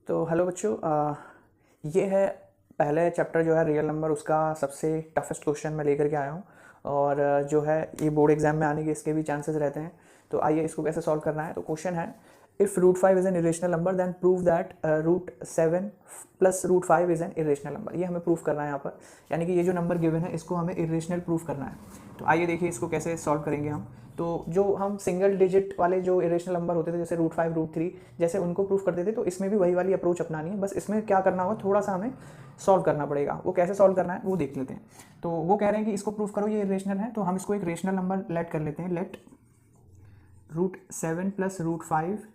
तो हेलो बच्चों, ये है पहले चैप्टर जो है रियल नंबर, उसका सबसे टफेस्ट क्वेश्चन मैं लेकर के आया हूँ। और जो है ये बोर्ड एग्जाम में आने के इसके भी चांसेस रहते हैं। तो आइए इसको कैसे सॉल्व करना है। तो क्वेश्चन है, if root 5 is an irrational number then prove that root 7 plus root 5 is an irrational number. ये हमें प्रूफ करना है यहाँ पर, यानी कि ये जो नंबर गिवन है इसको हमें इरेशनल प्रूफ करना है। तो आइए देखिए इसको कैसे सॉल्व करेंगे हम। तो जो हम सिंगल डिजिट वाले जो इरेशनल नंबर होते थे, जैसे रूट 5 रूट 3, जैसे उनको प्रूफ करते थे, तो इसमें भी वही वाली अप्रोच अपनानी है। बस इसमें क्या करना होगा, थोड़ा सा हमें सॉल्व करना पड़ेगा। वो कैसे सॉल्व करना है वो देख लेते हैं। तो वो कह रहे हैं कि इसको प्रूफ करो ये इरेशनल है, तो हम इसको एक रेशनल नंबर लेट कर लेते हैं। Let root 7 plus root 5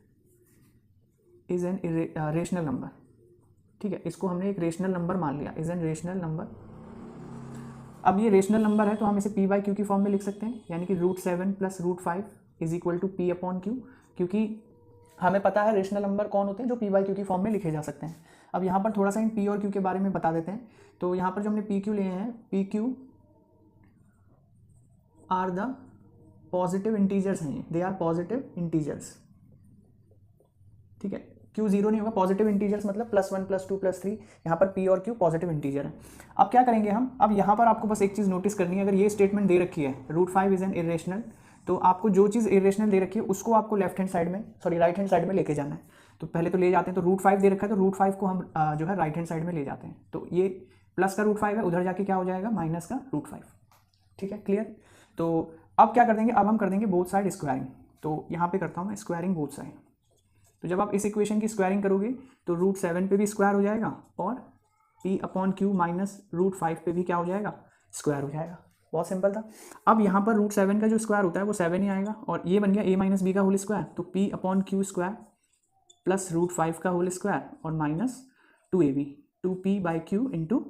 is an rational number. ठीक है, इसको हमने एक रेशनल नंबर मान लिया, इज एन रेशनल नंबर। अब ये रेशनल नंबर है तो हम इसे पी बाई क्यू की फॉर्म में लिख सकते हैं, यानी कि root 7 plus root 5 is equal to P upon Q, क्योंकि हमें पता है रेशनल नंबर कौन होते हैं जो पी बाई क्यू की फॉर्म में लिखे जा सकते हैं। अब यहाँ पर थोड़ा सा इन पी और क्यू के बारे में बता देते हैं। तो यहाँ पर जो हमने पी क्यू लिए हैं, P Q R the positive integers हैं, दे आर पॉजिटिव इंटीजर्स। ठीक है, क्यू जीरो नहीं होगा, पॉजिटिव इंटीजर्स मतलब +1 +2 +3। यहाँ पर पी और क्यू पॉजिटिव इंटीजर है। अब क्या करेंगे हम, अब यहाँ पर आपको बस एक चीज़ नोटिस करनी है। अगर ये स्टेटमेंट दे रखी है रूट 5 इज एन इरेशनल, तो आपको जो चीज़ इरेशनल दे रखी है उसको आपको लेफ्ट हैंड साइड में, सॉरी राइट हैंड साइड में लेके जाना है। तो पहले तो ले जाते हैं, तो रूट 5 दे रखा है तो रूट 5 को हम जो है राइट हैंड साइड में ले जाते हैं। तो ये प्लस का रूट 5 है, उधर जाके क्या हो जाएगा, माइनस का रूट 5। ठीक है, क्लियर। तो अब क्या कर देंगे, अब हम कर देंगे बोथ साइड स्क्वायरिंग। तो यहाँ पे करता हूँ मैं स्क्वायरिंग बोथ साइड। तो जब आप इस इक्वेशन की स्क्वायरिंग करोगे तो रूट 7 पे भी स्क्वायर हो जाएगा और p upon Q minus root 5 पे भी क्या हो जाएगा, स्क्वायर हो जाएगा। बहुत सिंपल था। अब यहाँ पर रूट 7 का जो स्क्वायर होता है वो 7 ही आएगा, और ये बन गया a माइनस बी का होल स्क्वायर। तो p upon Q square plus root 5 का होल स्क्वायर और minus 2ab, 2p by Q into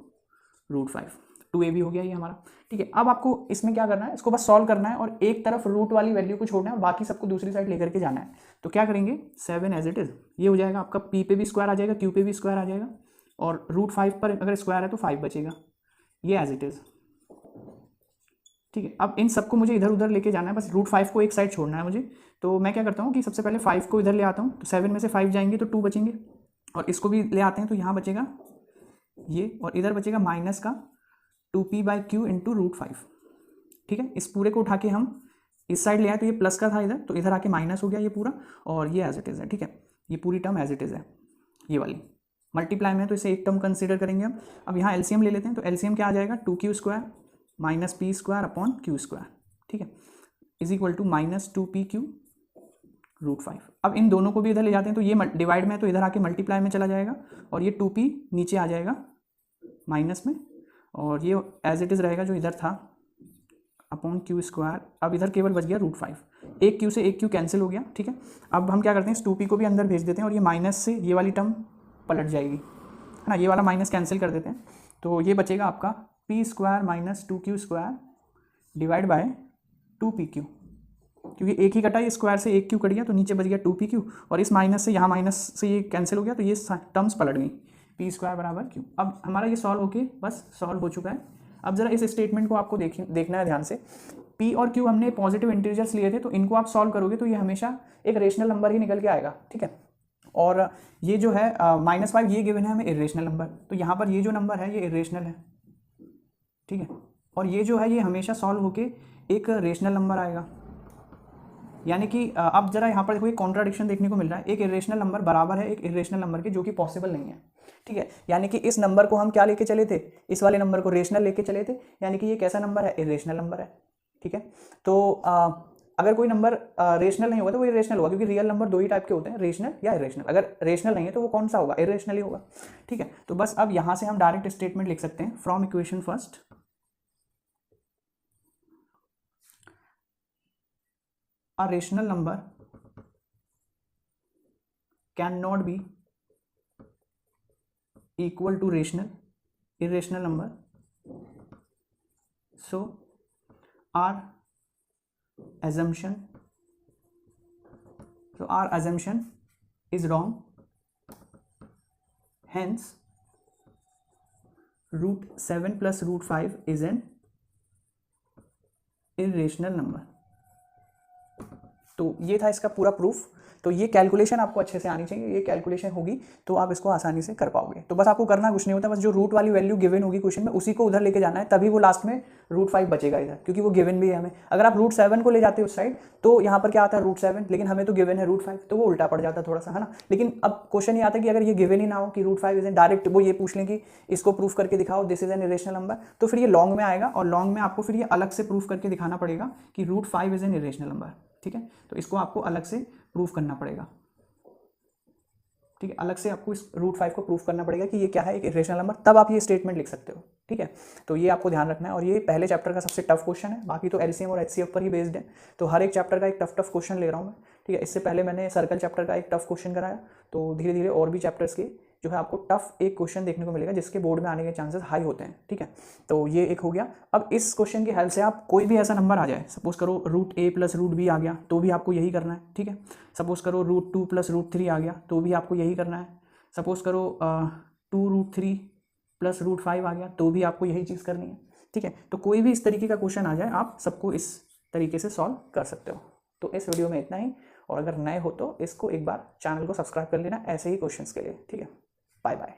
root 5, 2ab हो गया ये हमारा। ठीक है, अब आपको इसमें क्या करना है, इसको बस सॉल्व करना है और एक तरफ रूट वाली वैल्यू को छोड़ना है और बाकी सबको दूसरी साइड लेकर के जाना है। तो क्या करेंगे, 7 एज इट इज, ये हो जाएगा आपका, p पे भी स्क्वायर आ जाएगा, q पे भी स्क्वायर आ जाएगा, और रूट 5 पर अगर स्क्वायर है तो 5 बचेगा, ये एज इट इज। ठीक है, अब इन सबको मुझे इधर उधर लेके जाना है, बस रूट 5 को एक साइड छोड़ना है मुझे। तो मैं क्या करता हूँ कि सबसे पहले 5 को इधर ले आता हूँ, तो 7 में से 5 जाएंगे तो 2 बचेंगे, और इसको भी ले आते हैं तो यहाँ बचेगा ये, और इधर बचेगा माइनस का 2p by Q into root 5। ठीक है, इस पूरे को उठा के हम इस साइड ले आए तो ये प्लस का था इधर, तो इधर आके माइनस हो गया ये पूरा, और ये एज इट इज़ है। ठीक है, ये पूरी टर्म एज इट इज़ है, ये वाली मल्टीप्लाई में तो इसे एक टर्म कंसीडर करेंगे हम। अब यहाँ एलसीएम ले लेते हैं, तो एलसीएम क्या आ जाएगा, 2q square minus P square upon Q square. ठीक है, is equal to minus 2pq root 5। अब इन दोनों को भी इधर ले जाते हैं, तो ये डिवाइड में तो इधर आके मल्टीप्लाई में चला जाएगा, और ये 2p नीचे आ जाएगा माइनस में, और ये एज इट इज़ रहेगा जो इधर था अपॉन क्यू स्क्वायर। अब इधर केवल बच गया रूट 5, एक क्यू से एक क्यू कैंसिल हो गया। ठीक है, अब हम क्या करते हैं, इस 2p को भी अंदर भेज देते हैं, और ये माइनस से ये वाली टर्म पलट जाएगी, है ना, ये वाला माइनस कैंसिल कर देते हैं। तो ये बचेगा आपका P square minus 2q square divide by 2pq, क्योंकि एक ही कटा, ये स्क्वायर से एक क्यू कट गया तो नीचे बच गया 2pq, और इस माइनस से यहाँ माइनस से ये कैंसिल हो गया तो ये टर्म्स पलट गई, पी स्क्वायर बराबर क्यू। अब हमारा ये सॉल्व होके बस सॉल्व हो चुका है। अब जरा इस स्टेटमेंट को आपको देखना है ध्यान से। पी और क्यू हमने पॉजिटिव इंटीजर्स लिए थे, तो इनको आप सॉल्व करोगे तो ये हमेशा एक रेशनल नंबर ही निकल के आएगा। ठीक है, और ये जो है -5 ये गिवन है हमें इरेशनल नंबर, तो यहाँ पर ये जो नंबर है ये इरेशनल है। ठीक है, और ये जो है ये हमेशा सॉल्व होके एक रेशनल नंबर आएगा, यानी कि अब जरा यहाँ पर कोई कॉन्ट्राडिक्शन देखने को मिल रहा है। एक इरेशनल नंबर बराबर है एक इरेशनल नंबर के, जो कि पॉसिबल नहीं है। ठीक है, यानी कि इस नंबर को हम क्या लेके चले थे, इस वाले नंबर को रेशनल लेके चले थे, यानी कि ये कैसा नंबर है, इरेशनल नंबर है। ठीक है, तो अगर कोई नंबर रेशनल नहीं होगा तो वो इरेशनल होगा, क्योंकि रियल नंबर दो ही टाइप के होते हैं, रेशनल या इरेशनल। अगर रेशनल नहीं है तो वो कौन सा होगा, इरेशनल ही होगा। ठीक है, तो बस अब यहाँ से हम डायरेक्ट स्टेटमेंट लिख सकते हैं from equation first, a rational number cannot be equal to irrational number, so our assumption is wrong, hence root 7 plus root 5 is an irrational number. तो ये था इसका पूरा प्रूफ। तो ये कैलकुलेशन आपको अच्छे से आनी चाहिए, ये कैलकुलेशन होगी तो आप इसको आसानी से कर पाओगे। तो बस आपको करना कुछ नहीं होता, बस जो रूट वाली वैल्यू गिवन होगी क्वेश्चन में उसी को उधर लेके जाना है, तभी वो लास्ट में √5 बचेगा इधर, क्योंकि वो गिवन भी है हमें। अगर आप √7 को ले जाते हो उस साइड तो यहाँ पर क्या आता है √7, लेकिन हमें तो गिवन है √5, तो वो उल्टा पड़ जाता है थोड़ा सा, है ना। लेकिन अब क्वेश्चन ये आता है कि अगर ये गिवन ही ना हो कि √5 इज डायरेक्ट वो ये पूछ लें कि इसको प्रूफ करके दिखाओ this is an irrational number, तो फिर ये लॉन्ग में आएगा और लॉन्ग में आपको फिर ये अलग से प्रूफ करके दिखाना पड़ेगा कि √5 इज एन इरेशनल नंबर। ठीक है, तो इसको आपको अलग से प्रूफ करना पड़ेगा। ठीक है, अलग से आपको इस √5 को प्रूफ करना पड़ेगा कि ये क्या है, एक इरेशनल नंबर, तब आप ये स्टेटमेंट लिख सकते हो। ठीक है, तो ये आपको ध्यान रखना है। और ये पहले चैप्टर का सबसे टफ क्वेश्चन है, बाकी तो एलसीएम और एचसीएफ पर ही बेस्ड है। तो हर एक चैप्टर का एक टफ क्वेश्चन ले रहा हूँ मैं। ठीक है, इससे पहले मैंने सर्कल चैप्टर का एक टफ क्वेश्चन कराया, तो धीरे धीरे और भी चैप्टर्स के जो है आपको टफ एक क्वेश्चन देखने को मिलेगा जिसके बोर्ड में आने के चांसेस हाई होते हैं। ठीक है, तो ये एक हो गया। अब इस क्वेश्चन की हेल्प से आप कोई भी ऐसा नंबर आ जाए, सपोज करो √a + √b आ गया तो भी आपको यही करना है। ठीक है, सपोज करो √2 + √3 आ गया तो भी आपको यही करना है। सपोज करो 2√3 + √5 आ गया तो भी आपको यही चीज़ करनी है। ठीक है, तो कोई भी इस तरीके का क्वेश्चन आ जाए आप सबको इस तरीके से सॉल्व कर सकते हो। तो इस वीडियो में इतना ही, और अगर नए हो तो इसको एक बार चैनल को सब्सक्राइब कर लेना ऐसे ही क्वेश्चंस के लिए। ठीक है, बाय बाय।